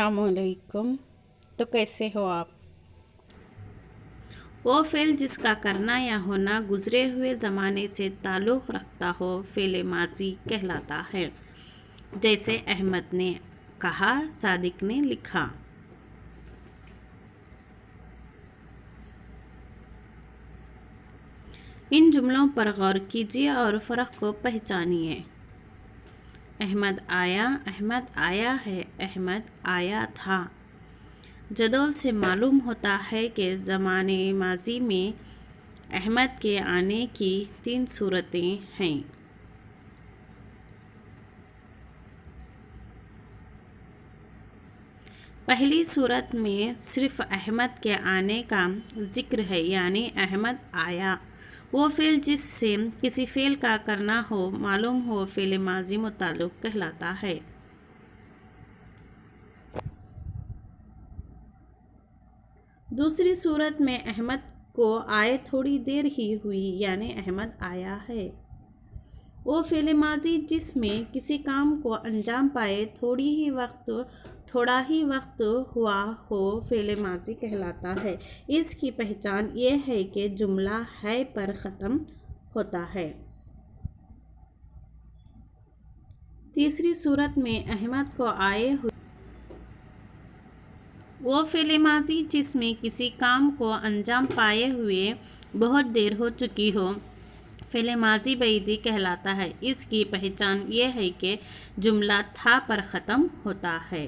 अस्सलामुअलैकुम। तो कैसे हो आप? वो फ़ेल जिसका करना या होना गुज़रे हुए ज़माने से ताल्लुक़ रखता हो फ़ेल माज़ी कहलाता है। जैसे अहमद ने कहा, सादिक ने लिखा। इन जुमलों पर गौर कीजिए और फ़र्क को पहचानिए। अहमद आया है, अहमद आया था। जदौल से मालूम होता है कि ज़माने माज़ी में अहमद के आने की 3 सूरतें हैं। पहली सूरत में सिर्फ़ अहमद के आने का ज़िक्र है, यानी अहमद आया। वो फ़ेल जिससे किसी फ़ेल का करना हो मालूम हो फ़ेल माज़ी मुताल्लिक़ कहलाता है। दूसरी सूरत में अहमद को आए थोड़ी देर ही हुई, यानी अहमद आया है। वो फ़ेल माज़ी जिसमें किसी काम को अंजाम पाए थोड़ा ही वक्त हुआ हो फ़ेल माज़ी कहलाता है। इसकी पहचान ये है कि जुमला है पर ख़त्म होता है। तीसरी सूरत में अहमद को आए हुए वो फ़ेल माज़ी जिसमें किसी काम को अंजाम पाए हुए बहुत देर हो चुकी हो फ़ेल माज़ी बैदी कहलाता है। इसकी पहचान ये है कि जुमला था पर ख़त्म होता है।